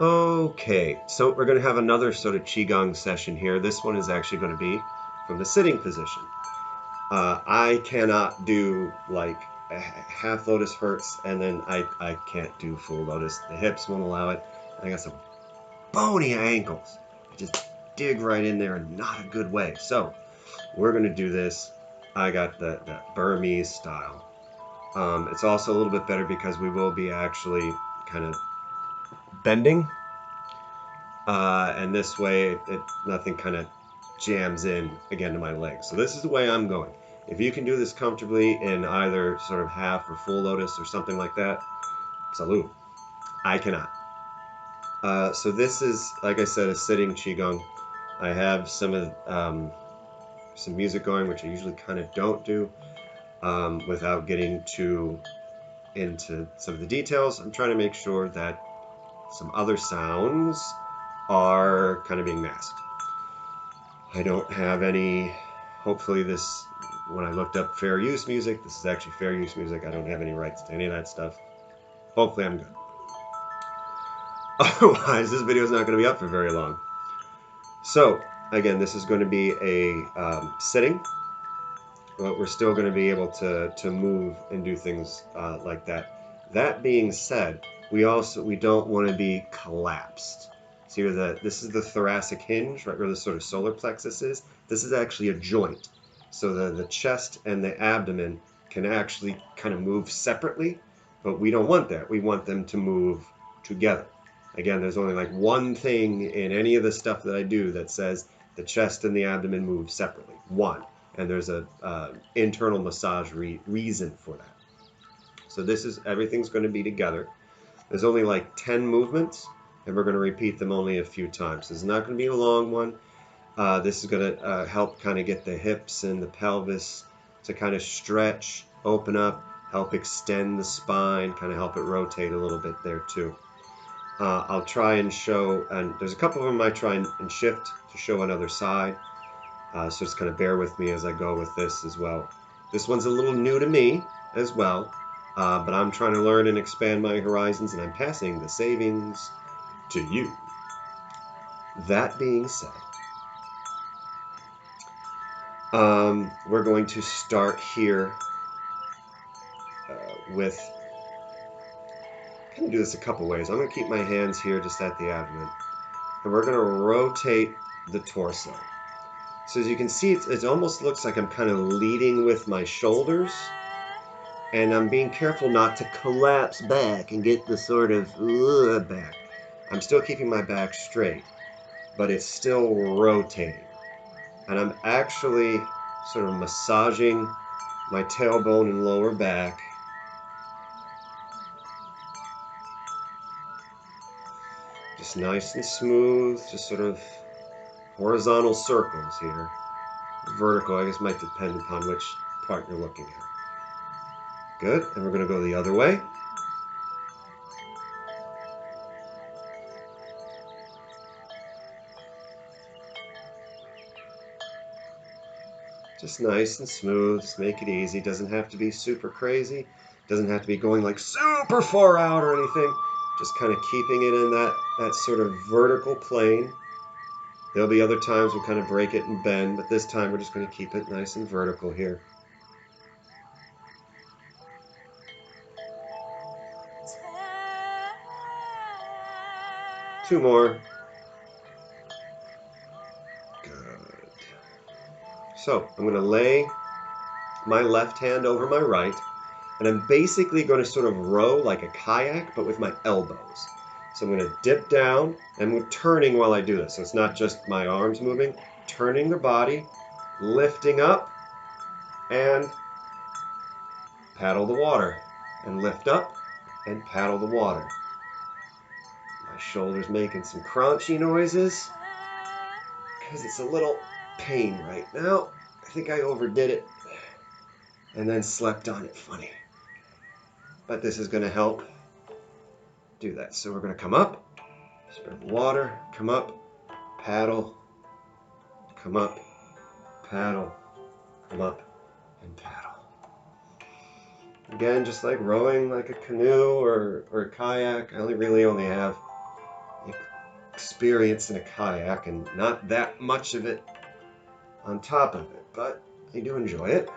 Okay, so we're going to have another sort of qigong session here. This one is actually going to be from the sitting position. I cannot do like a half lotus hurts, and then I can't do full lotus. The hips won't allow it. I got some bony ankles. I just dig right in there in not a good way. So we're going to do this. I got the Burmese style. It's also a little bit better because we will be actually kind of bending. And this way nothing kind of jams in again to my legs. So this is the way I'm going. If you can do this comfortably in either sort of half or full lotus or something like that, salute. I cannot. So this is, like I said, a sitting qigong. I have some music going, which I usually kind of don't do without getting too into some of the details. I'm trying to make sure that some other sounds are kind of being masked. I don't have any, hopefully this, when I looked up fair use music, this is actually fair use music. I don't have any rights to any of that stuff. Hopefully I'm good. Otherwise, this video is not going to be up for very long. So, again, this is going to be a sitting, but we're still going to be able to move and do things like that. That being said, we don't want to be collapsed. See where this is the thoracic hinge, right where the sort of solar plexus is. This is actually a joint. So the chest and the abdomen can actually kind of move separately, but we don't want that. We want them to move together. Again, there's only like one thing in any of the stuff that I do that says the chest and the abdomen move separately. One. And there's a internal massage reason for that. So everything's going to be together. There's only like 10 movements, and we're going to repeat them only a few times. This is not going to be a long one. This is going to help kind of get the hips and the pelvis to kind of stretch, open up, help extend the spine, kind of help it rotate a little bit there too. I'll try and show, and there's a couple of them I try and shift to show another side. So just kind of bear with me as I go with this as well. This one's a little new to me as well, but I'm trying to learn and expand my horizons, and I'm passing the savings to you. That being said, we're going to start here with, kind of do this a couple ways. I'm going to keep my hands here just at the abdomen, and we're going to rotate the torso. So as you can see, it almost looks like I'm kind of leading with my shoulders, and I'm being careful not to collapse back and get the sort of back. I'm still keeping my back straight, but it's still rotating. And I'm actually sort of massaging my tailbone and lower back. Just nice and smooth, just sort of horizontal circles here. Vertical, I guess, might depend upon which part you're looking at. Good, and we're going to go the other way. Just nice and smooth, just make it easy. Doesn't have to be super crazy. Doesn't have to be going like super far out or anything. Just kind of keeping it in that sort of vertical plane. There'll be other times we'll kind of break it and bend, but this time we're just going to keep it nice and vertical here. Two more. Good. So I'm going to lay my left hand over my right, and I'm basically going to sort of row like a kayak, but with my elbows. So I'm going to dip down, and we're turning while I do this. So it's not just my arms moving, turning the body, lifting up, and paddle the water. And lift up, and paddle the water. My shoulder's making some crunchy noises, because it's a little pain right now. I think I overdid it, and then slept on it funny. But this is going to help do that. So we're going to come up, spread the water, come up, paddle, come up, paddle, come up, and paddle. Again, just like rowing like a canoe or a kayak, I really only have a experience in a kayak and not that much of it on top of it, but I do enjoy it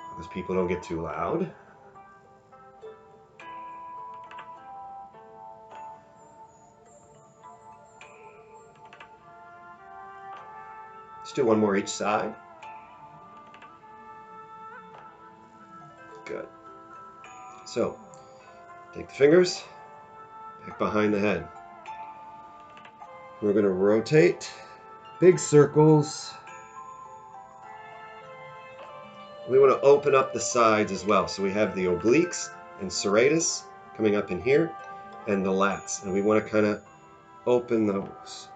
because people don't get too loud. Let's do one more each side. Good. So, take the fingers back behind the head. We're going to rotate big circles. We want to open up the sides as well. So we have the obliques and serratus coming up in here and the lats. And we want to kind of open those.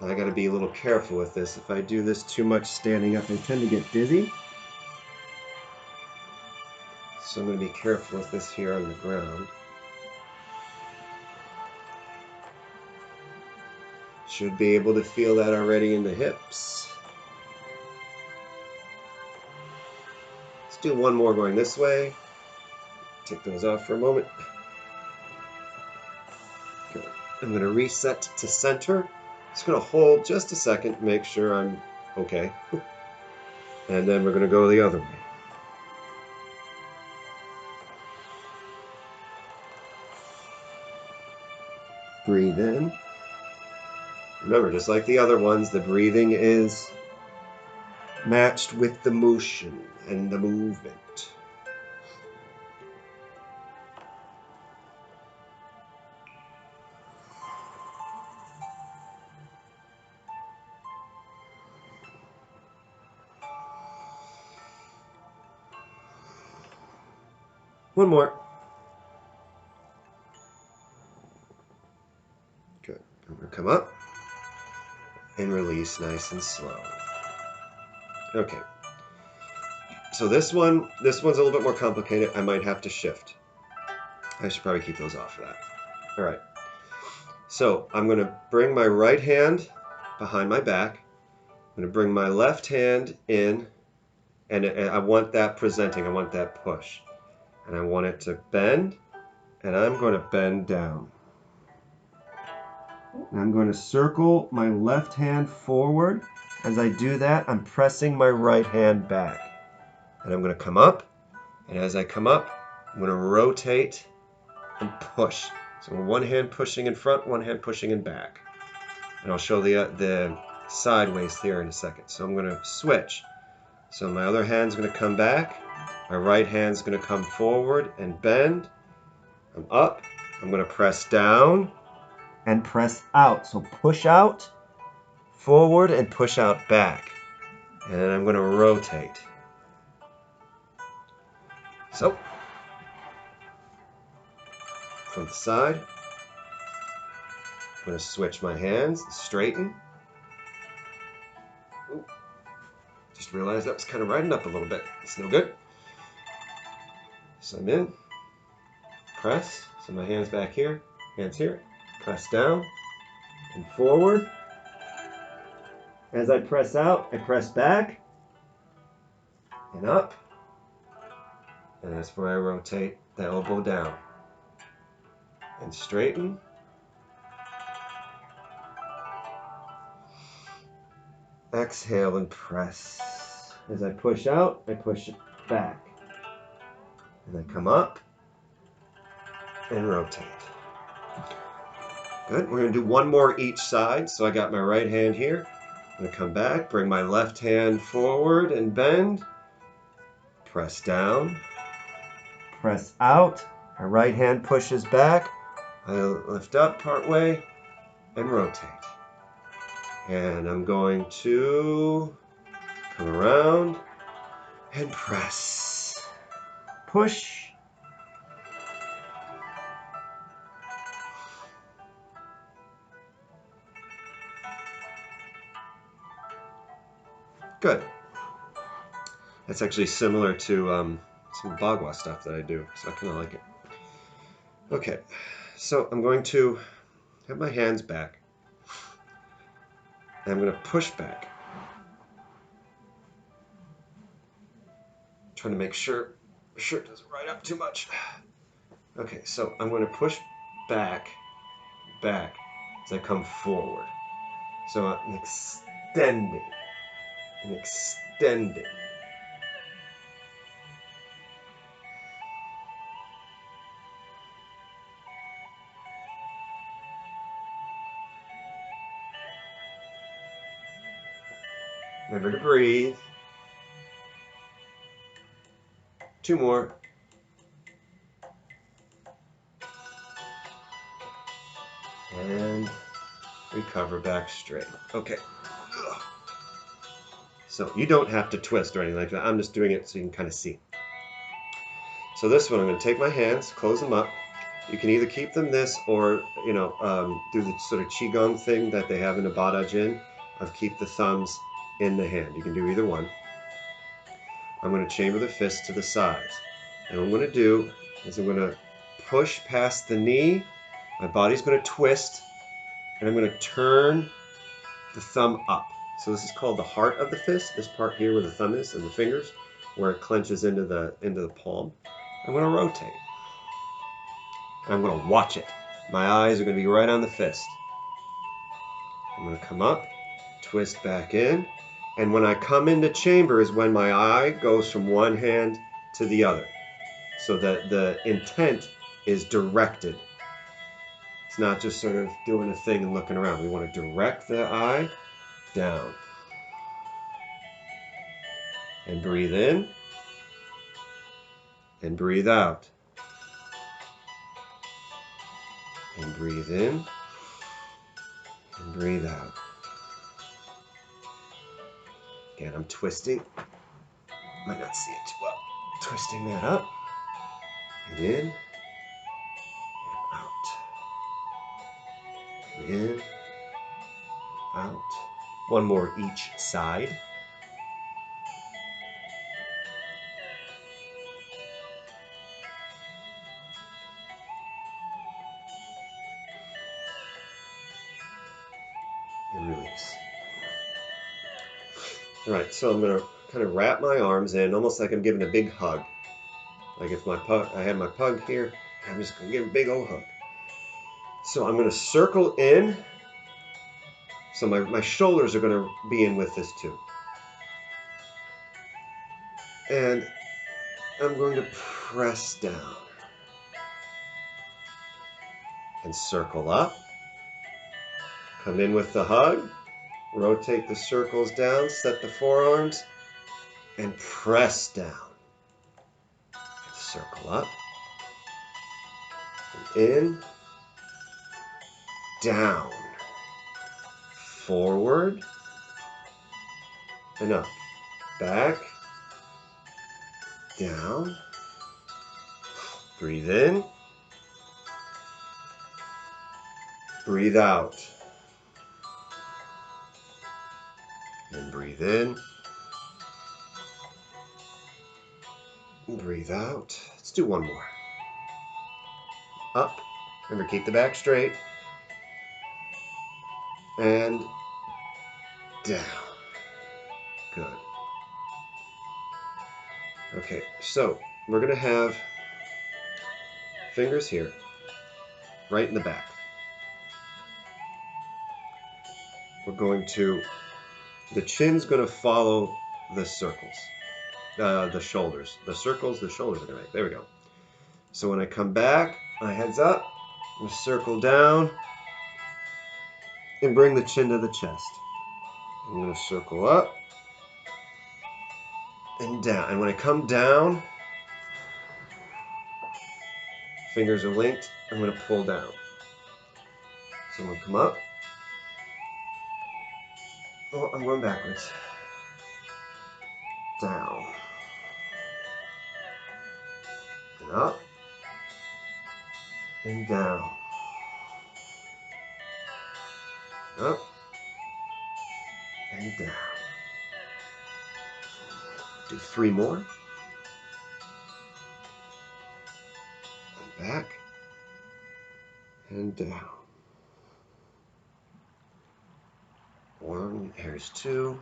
I got to be a little careful with this. If I do this too much standing up, I tend to get dizzy. So I'm going to be careful with this here on the ground. Should be able to feel that already in the hips. Let's do one more going this way. Take those off for a moment. Good. I'm going to reset to center. Just going to hold just a second, make sure I'm okay. And then we're going to go the other way. Breathe in. Remember, just like the other ones, the breathing is matched with the motion and the movement. One more. Good. I'm going to come up and release nice and slow. Okay. So this one's a little bit more complicated. I might have to shift. I should probably keep those off for that. All right. So I'm going to bring my right hand behind my back. I'm going to bring my left hand in, and I want that presenting. I want that push. And I want it to bend, and I'm going to bend down. And I'm going to circle my left hand forward. As I do that, I'm pressing my right hand back. And I'm going to come up, and as I come up, I'm going to rotate and push. So one hand pushing in front, one hand pushing in back. And I'll show the sideways here in a second. So I'm going to switch. So my other hand's going to come back. My right hand's going to come forward and bend. I'm up. I'm going to press down and press out. So push out, forward, and push out back. And then I'm going to rotate. So, from the side, I'm going to switch my hands, straighten. Ooh, just realized that was kind of riding up a little bit. It's no good. So I'm in, press. So my hands back here, hands here. Press down and forward. As I press out, I press back and up. And that's where I rotate the elbow down. And straighten. Exhale and press. As I push out, I push it back. And I come up and rotate. Good. We're going to do one more each side. So I got my right hand here. I'm going to come back, bring my left hand forward and bend. Press down. Press out. My right hand pushes back. I lift up part way and rotate. And I'm going to come around and press. Push. Good. That's actually similar to some Bagua stuff that I do, so I kind of like it. Okay, so I'm going to have my hands back. And I'm going to push back. Trying to make sure shirt doesn't ride up too much. Okay, so I'm going to push back, back as I come forward. So I'm extending and extending. Remember to breathe. 2 more. And recover back straight. Okay. So you don't have to twist or anything like that. I'm just doing it so you can kind of see. So this one, I'm going to take my hands, close them up. You can either keep them this or, do the sort of qigong thing that they have in the Bada Jin of keep the thumbs in the hand. You can do either one. I'm going to chamber the fist to the sides. And what I'm going to do is I'm going to push past the knee. My body's going to twist. And I'm going to turn the thumb up. So this is called the heart of the fist. This part here where the thumb is and the fingers, where it clenches into the palm. I'm going to rotate. And I'm going to watch it. My eyes are going to be right on the fist. I'm going to come up, twist back in, and when I come into chamber is when my eye goes from one hand to the other. So that the intent is directed. It's not just sort of doing a thing and looking around. We want to direct the eye down. And breathe in. And breathe out. And breathe in. And breathe out. Again, I'm twisting. Might not see it too well. Twisting that up. And in. And out. And in. Out. One more each side. And release. All right, so I'm going to kind of wrap my arms in, almost like I'm giving a big hug. Like if I had my pug here, I'm just going to give a big old hug. So I'm going to circle in. So my shoulders are going to be in with this too. And I'm going to press down. And circle up. Come in with the hug. Rotate the circles down. Set the forearms. And press down. Circle up. And in. Down. Forward. And up. Back. Down. Breathe in. Breathe out. And breathe in. And breathe out. Let's do one more. Up. Remember, keep the back straight. And down. Good. Okay, so we're going to have fingers here, right in the back. We're going to, the chin's going to follow the circles, the shoulders. The circles, the shoulders are going to make. There we go. So when I come back, my head's up, I'm circle down, and bring the chin to the chest. I'm going to circle up and down. And when I come down, fingers are linked, I'm going to pull down. So I'm going to come up. Oh, I'm going backwards. Down. And up. And down. Up. And down. Do 3 more. And back. And down. 1. Here's 2.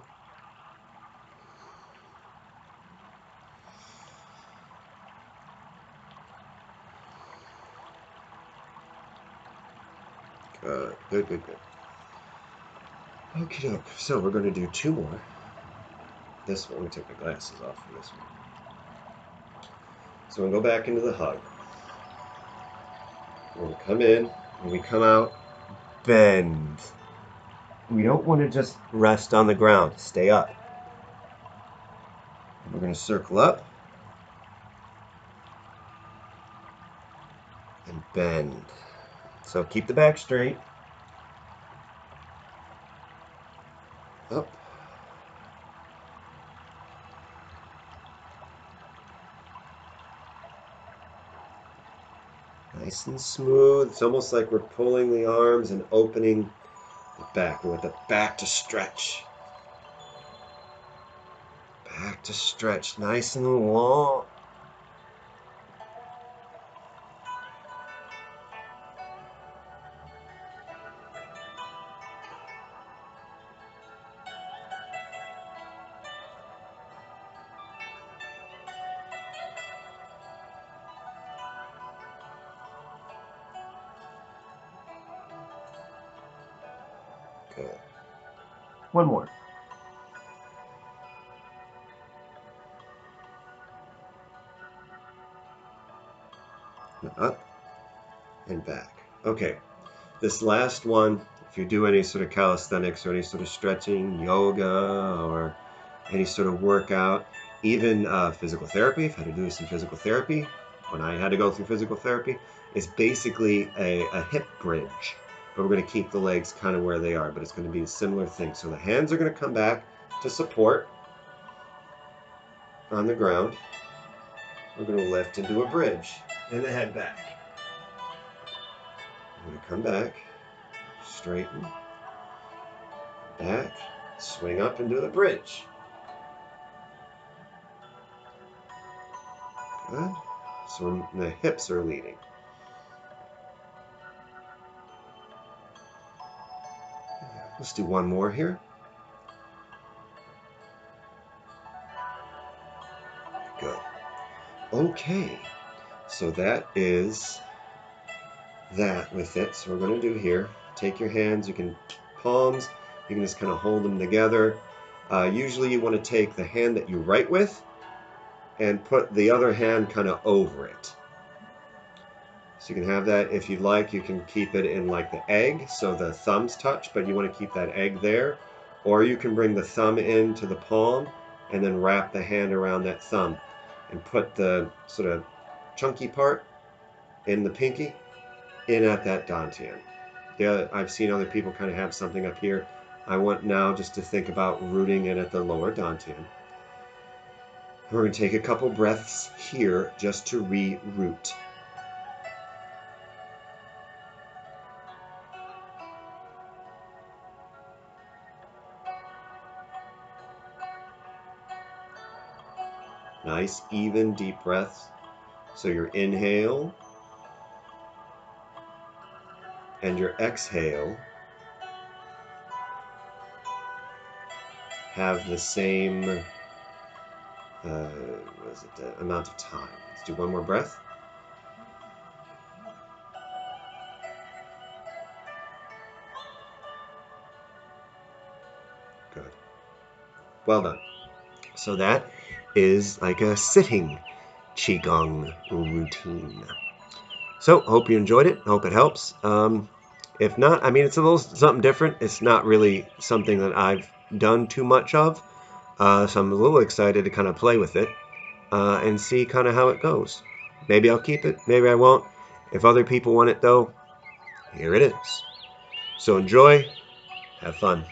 Good, good, good, good. Okie doke. So we're going to do 2 more. This one, let me take my glasses off for this one. So we'll go back into the hug. When we come in, when we come out, bend. We don't want to just rest on the ground. Stay up. We're going to circle up and bend. So keep the back straight. Up. Nice and smooth. It's almost like we're pulling the arms and opening the back. We want the back to stretch. Back to stretch. Nice and long. Good. One more. Up and back. Okay. This last one, if you do any sort of calisthenics or any sort of stretching, yoga, or any sort of workout, even physical therapy, if I had to do some physical therapy, when I had to go through physical therapy, it's basically a hip bridge. But we're going to keep the legs kind of where they are, but it's going to be a similar thing. So the hands are going to come back to support on the ground. We're going to lift and do a bridge and the head back. We're going to come back, straighten, back, swing up and do the bridge. Good. So the hips are leading. Let's do one more here. Good. Okay. So that is that with it. So we're going to do here. Take your hands. You can palms. You can just kind of hold them together. Usually you want to take the hand that you write with and put the other hand kind of over it. So you can have that. If you'd like, you can keep it in like the egg, so the thumbs touch, but you want to keep that egg there. Or you can bring the thumb into the palm and then wrap the hand around that thumb and put the sort of chunky part in the pinky in at that dantian. Yeah, I've seen other people kind of have something up here. I want now just to think about rooting in at the lower dantian. We're going to take a couple breaths here just to re-root. Nice, even, deep breaths. So your inhale and your exhale have the same amount of time. Let's do one more breath. Good. Well done. So that is like a sitting qigong routine. So hope you enjoyed it. Hope it helps. If not, I mean, it's a little something different. It's not really something that I've done too much of. So I'm a little excited to kind of play with it and see kind of how it goes. Maybe I'll keep it. Maybe I won't. If other people want it, though, here it is. So enjoy. Have fun.